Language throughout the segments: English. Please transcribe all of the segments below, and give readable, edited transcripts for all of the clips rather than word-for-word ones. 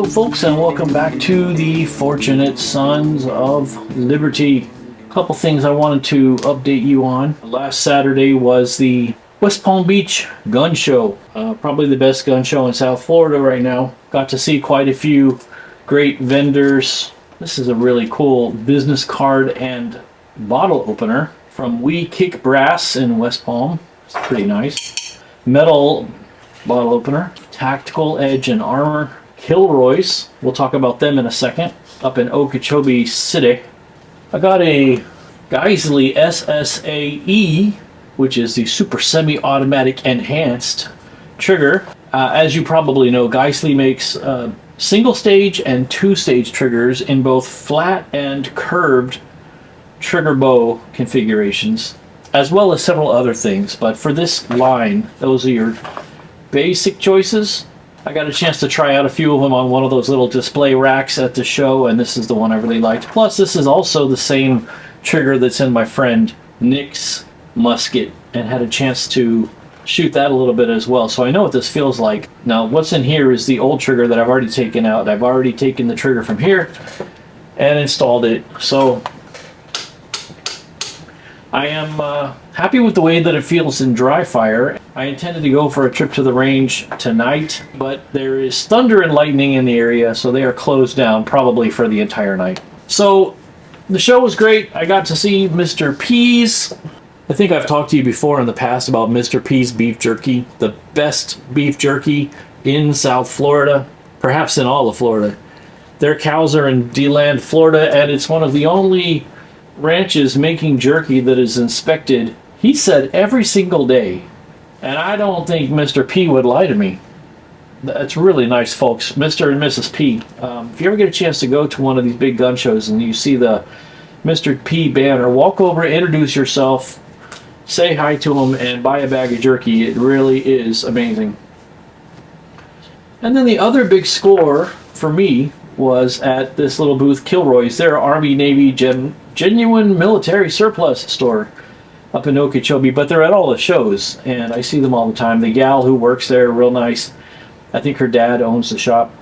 Hello folks, and welcome back to the Fortunate Sons of Liberty. A couple things I wanted to update you on. Last Saturday was the West Palm Beach gun show. Probably the best gun show in South Florida right now. Got to see quite a few great vendors. This is a really cool business card and bottle opener from We Kick Brass in West Palm. It's pretty nice. Metal bottle opener. Tactical Edge and Armor. Kilroy's, we'll talk about them in a second, up in Okeechobee City. I got a Geissele SSA-E, which is the super semi-automatic enhanced trigger. As you probably know, Geissele makes single stage and two stage triggers in both flat and curved trigger bow configurations, as well as several other things. But for this line, those are your basic choices. I got a chance to try out a few of them on one of those little display racks at the show, and this is the one I really liked. Plus, this is also the same trigger that's in my friend Nick's musket, and had a chance to shoot that a little bit as well. So I know what this feels like. Now, what's in here is the old trigger that I've already taken out. I've already taken the trigger from here and installed it. So I am happy with the way that it feels in dry fire. I intended to go for a trip to the range tonight, but there is thunder and lightning in the area, so they are closed down probably for the entire night. So the show was great. I got to see Mr. P's. I think I've talked to you before in the past about Mr. P's beef jerky, the best beef jerky in South Florida, perhaps in all of Florida. Their cows are in DeLand, Florida, and it's one of the only ranches making jerky that is inspected, he said, every single day. And I don't think Mr. P would lie to me. That's really nice, folks. Mr. and Mrs. P. If you ever get a chance to go to one of these big gun shows and you see the Mr. P banner, walk over, introduce yourself, say hi to them, and buy a bag of jerky. It really is amazing. And then the other big score for me was at this little booth, Kilroy's, their Army Navy genuine military surplus store up in Okeechobee, but they're at all the shows and I see them all the time. The gal who works there, real nice. I think her dad owns the shop.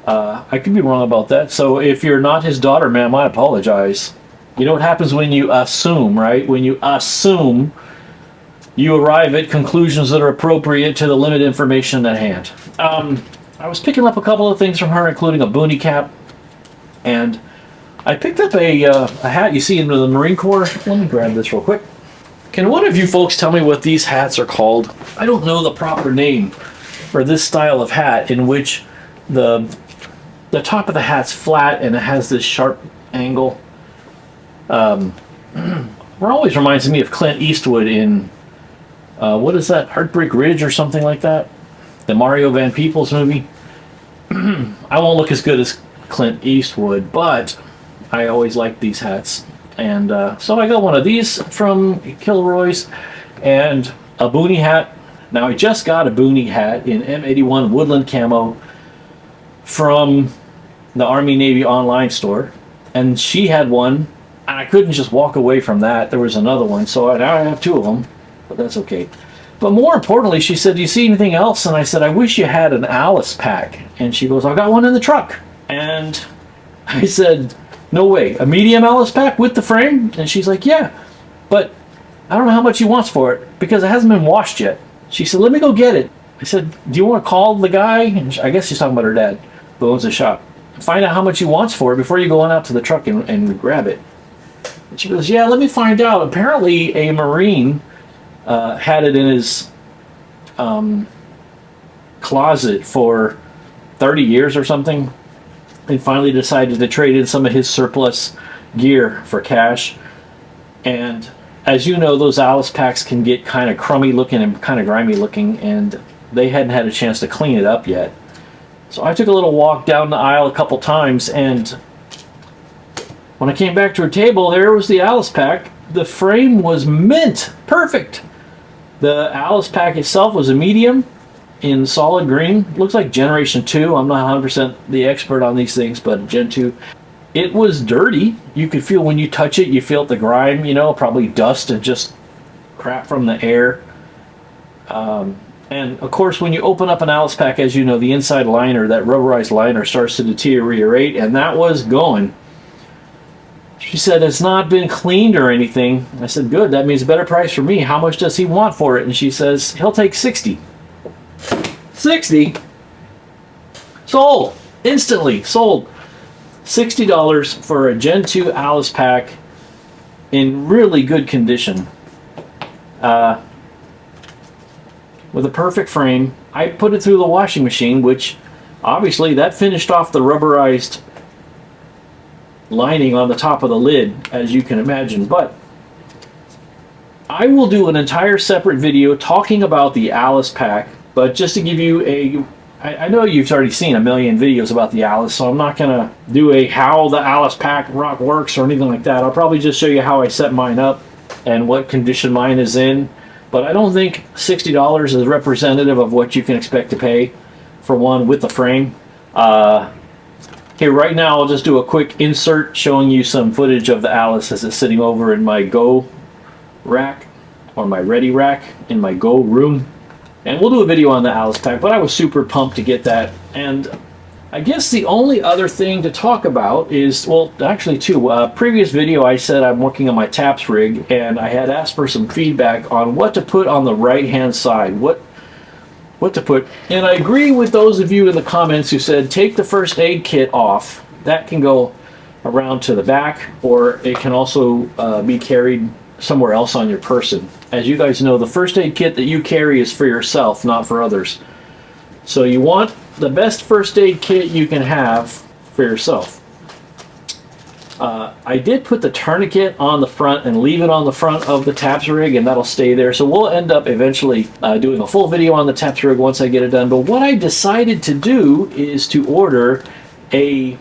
I could be wrong about that, so if you're not his daughter, ma'am, I apologize. You know what happens when you assume, right? When you assume, you arrive at conclusions that are appropriate to the limited information at hand. I was picking up a couple of things from her, including a boonie cap, and I picked up a hat you see in the Marine Corps. Let me grab this real quick. Can one of you folks tell me what these hats are called? I don't know the proper name for this style of hat in which the top of the hat's flat and it has this sharp angle. It always reminds me of Clint Eastwood in, what is that, Heartbreak Ridge or something like that? The Mario Van Peebles movie. I won't look as good as Clint Eastwood, but I always like these hats. And so I got one of these from Kilroy's and a boonie hat. Now I just got a boonie hat in M81 Woodland Camo from the Army Navy online store. And she had one, and I couldn't just walk away from that. There was another one, so now I have two of them, but that's okay. But more importantly, she said, do you see anything else? And I said, I wish you had an Alice pack. And she goes, I got one in the truck. And I said, no way, a medium Alice pack with the frame? And she's like, yeah, but I don't know how much he wants for it because it hasn't been washed yet. She said, let me go get it. I said, do you want to call the guy? And I guess she's talking about her dad who owns the shop. Find out how much he wants for it before you go on out to the truck and grab it. And she goes, yeah, let me find out. Apparently a Marine had it in his closet for 30 years or something, and finally decided to trade in some of his surplus gear for cash. And as you know, those Alice packs can get kind of crummy looking and kind of grimy looking, and they hadn't had a chance to clean it up yet. So I took a little walk down the aisle a couple times, and when I came back to her table, there was the Alice pack. The frame was mint, perfect. The Alice pack itself was a medium in solid green. Looks like Generation 2. I'm not 100% the expert on these things, but Gen 2. It was dirty. You could feel when you touch it, you feel the grime, you know, probably dust and just crap from the air. And of course, when you open up an Alice pack, as you know, the inside liner, that rubberized liner, starts to deteriorate, and that was going. She said, it's not been cleaned or anything. I said, good, that means a better price for me. How much does he want for it? And she says, he'll take 60. 60? Sold. Instantly sold. $60 for a Gen 2 Alice pack in really good condition. With a perfect frame. I put it through the washing machine, which obviously that finished off the rubberized lining on the top of the lid, as you can imagine. But I will do an entire separate video talking about the Alice pack, but just to give you I know you've already seen a million videos about the Alice, so I'm not going to do a how the Alice pack works or anything like that. I'll probably just show you how I set mine up and what condition mine is in. But I don't think $60 is representative of what you can expect to pay for one with the frame. Okay, right now I'll just do a quick insert showing you some footage of the Alice as it's sitting over in my Go rack, or my Ready rack in my Go room. And we'll do a video on the Alice pack, but I was super pumped to get that. And I guess the only other thing to talk about is, well, actually two. Previous video I said I'm working on my taps rig, and I had asked for some feedback on what to put on the right hand side, what to put. And I agree with those of you in the comments who said take the first aid kit off. That can go around to the back, or it can also be carried somewhere else on your person. As you guys know, the first aid kit that you carry is for yourself, not for others. So you want the best first aid kit you can have for yourself. I did put the tourniquet on the front and leave it on the front of the taps rig, and that'll stay there. So we'll end up eventually doing a full video on the taps rig once I get it done. But what I decided to do is to order a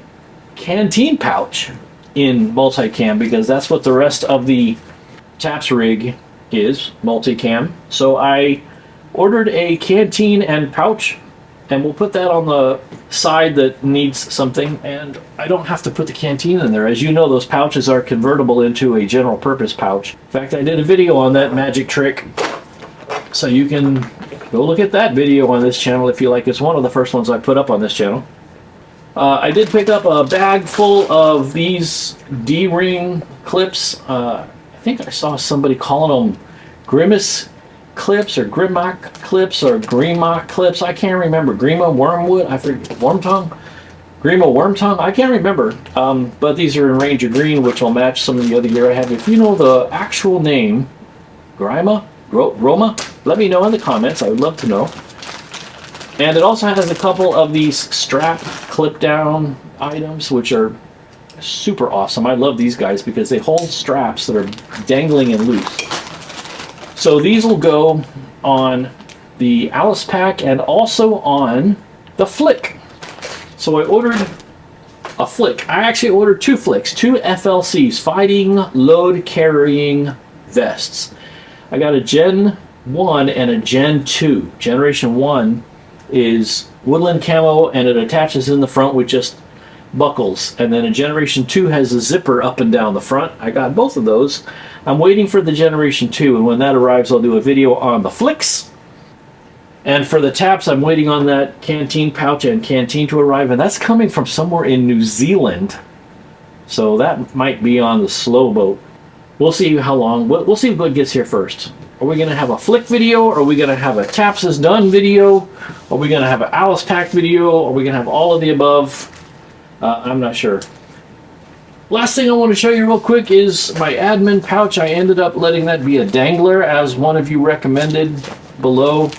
canteen pouch in multicam, because that's what the rest of the taps rig is, multicam. So I ordered a canteen and pouch, and we'll put that on the side that needs something, and I don't have to put the canteen in there. As you know, those pouches are convertible into a general purpose pouch. In fact, I did a video on that magic trick, so you can go look at that video on this channel if you like. It's one of the first ones I put up on this channel. I did pick up a bag full of these D-ring clips. I think I saw somebody calling them Grimace clips or Grimac clips or Grimac clips. I can't remember. Grima Wormwood? I forget. Wormtongue? Grima Wormtongue? I can't remember. But these are in Ranger Green, which will match some of the other gear I have. If you know the actual name, Grima? Roma? Let me know in the comments. I would love to know. And it also has a couple of these strap clip down items, which are super awesome. I love these guys because they hold straps that are dangling and loose. So these will go on the Alice pack and also on the flick. So I ordered a flick. I actually ordered two flicks, two FLCs, fighting load carrying vests. I got a Gen 1 and a Gen 2. Generation 1 is woodland camo, and it attaches in the front with just buckles. And then a Generation 2 has a zipper up and down the front. I got both of those. I'm waiting for the Generation 2, and when that arrives, I'll do a video on the flicks. And for the taps, I'm waiting on that canteen pouch and canteen to arrive, and that's coming from somewhere in New Zealand. So that might be on the slow boat. We'll see how long. We'll see what gets here first. Are we going to have a flick video? Are we going to have a taps is done video? Are we going to have an Alice pack video? Are we going to have all of the above? I'm not sure. Last thing I want to show you real quick is my admin pouch. I ended up letting that be a dangler, as one of you recommended below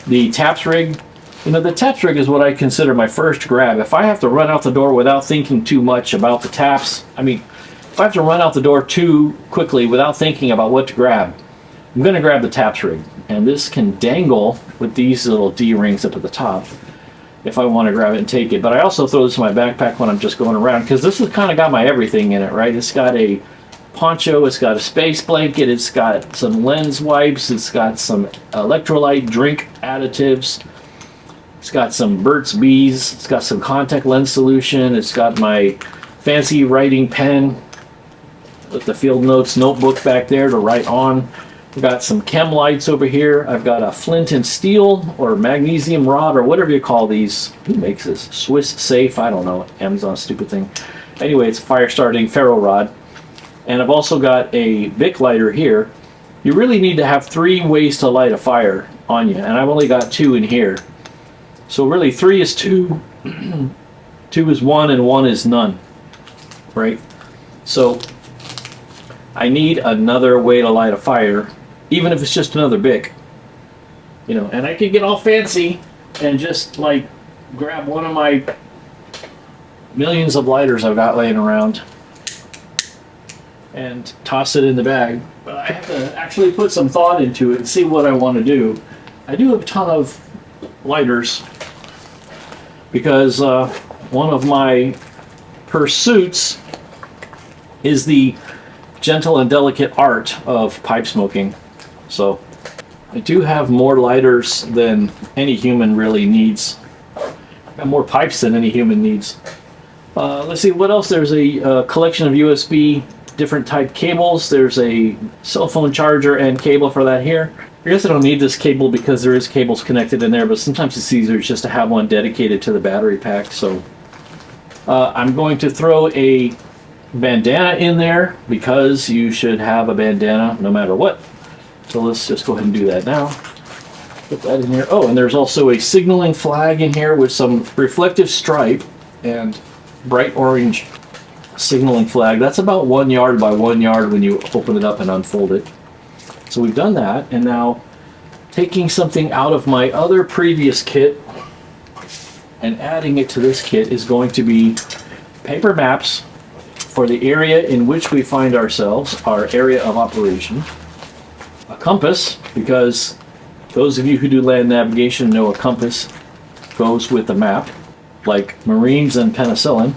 the taps rig. You know, the taps rig is what I consider my first grab. If I have to run out the door without thinking too much about the taps, if I have to run out the door too quickly without thinking about what to grab, I'm going to grab the taps rig. And this can dangle with these little D-rings up at the top if I want to grab it and take it. But I also throw this in my backpack when I'm just going around, because this has kind of got my everything in it, right? It's got a poncho, it's got a space blanket, it's got some lens wipes, it's got some electrolyte drink additives, it's got some Burt's Bees, it's got some contact lens solution, it's got my fancy writing pen with the field notes notebook back there to write on. I've got some chem lights over here. I've got a flint and steel or magnesium rod or whatever you call these. Who makes this? Swiss Safe? I don't know. Amazon stupid thing. Anyway, it's a fire starting ferro rod. And I've also got a Bic lighter here. You really need to have 3 ways to light a fire on you, and I've only got 2 in here. So really 3 is 2, 2 is 1, and 1 is none, right? So I need another way to light a fire, even if it's just another Bic. You know, and I could get all fancy and just like grab one of my millions of lighters I've got laying around and toss it in the bag. But I have to actually put some thought into it and see what I want to do. I do have a ton of lighters because one of my pursuits is the gentle and delicate art of pipe smoking. So I do have more lighters than any human really needs. I've got more pipes than any human needs. Let's see what else. There's a collection of USB different type cables. There's a cell phone charger and cable for that here. I guess I don't need this cable because there is cables connected in there, but sometimes it's easier just to have one dedicated to the battery pack. So I'm going to throw a bandana in there because you should have a bandana no matter what. So let's just go ahead and do that now. Put that in here. Oh, and there's also a signaling flag in here with some reflective stripe and bright orange signaling flag. That's about 1 yard by 1 yard when you open it up and unfold it. So we've done that, and now taking something out of my other previous kit and adding it to this kit is going to be paper maps for the area in which we find ourselves, our area of operation, a compass, because those of you who do land navigation know a compass goes with the map, like Marines and penicillin,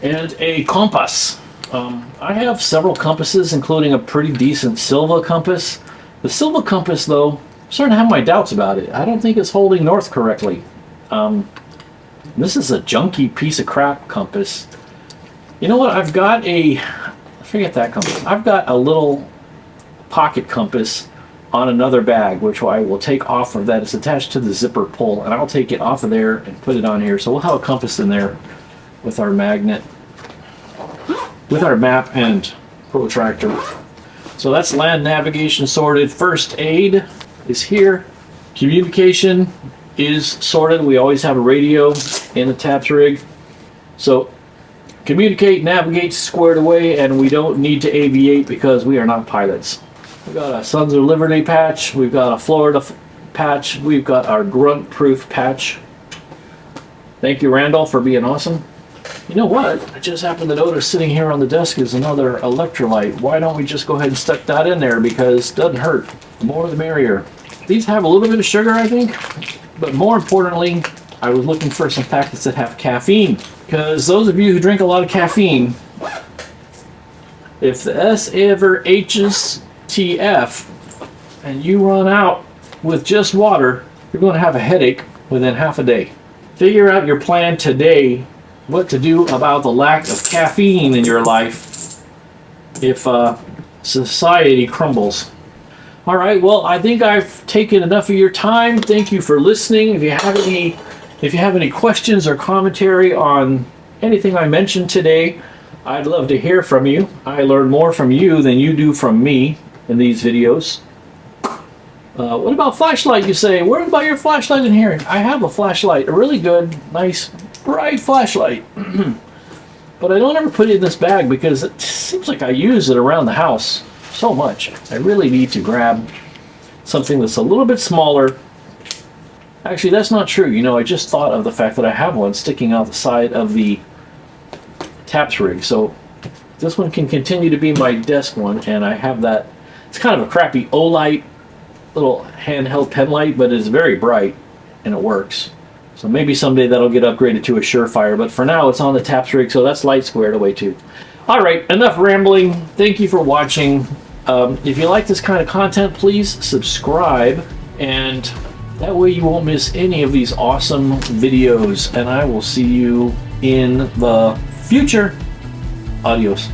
and a compass. I have several compasses, including a pretty decent Silva compass. The Silva compass, though, I'm starting to have my doubts about it. I don't think it's holding north correctly. This is a junky piece of crap compass. You know what? I've got a... forget that compass. I've got a little pocket compass on another bag, which I will take off of that. It's attached to the zipper pull, and I'll take it off of there and put it on here. So we'll have a compass in there with our magnet, with our map and protractor. So that's land navigation sorted. First aid is here. Communication is sorted. We always have a radio in the TAPS rig. So communicate, navigate squared away, and we don't need to aviate because we are not pilots. We've got a Sons of Liberty patch. We've got a Florida patch. We've got our grunt proof patch. Thank you, Randall, for being awesome. You know what? I just happened to notice sitting here on the desk is another electrolyte. Why don't we just go ahead and stick that in there, because it doesn't hurt. The more the merrier. These have a little bit of sugar, I think, but more importantly, I was looking for some packets that have caffeine, because those of you who drink a lot of caffeine, if the S ever H's TF and you run out with just water, you're going to have a headache within half a day. Figure out your plan today, what to do about the lack of caffeine in your life if society crumbles. All right, well, I think I've taken enough of your time. Thank you for listening. If you have any questions or commentary on anything I mentioned today, I'd love to hear from you. I learn more from you than you do from me in these videos. What about flashlight, you say? Where about your flashlight in here? I have a flashlight, a really good, nice, bright flashlight. But I don't ever put it in this bag because it seems like I use it around the house so much. I really need to grab something that's a little bit smaller. Actually, that's not true. You know, I just thought of the fact that I have one sticking out the side of the TAPS rig. So this one can continue to be my desk one, and I have that. It's kind of a crappy Olight little handheld pen light, but it's very bright and it works. So maybe someday that'll get upgraded to a Surefire, but for now it's on the TAPS rig, so that's light squared away too. All right, enough rambling. Thank you for watching. If you like this kind of content, please subscribe, and that way you won't miss any of these awesome videos, and I will see you in the future. Adios.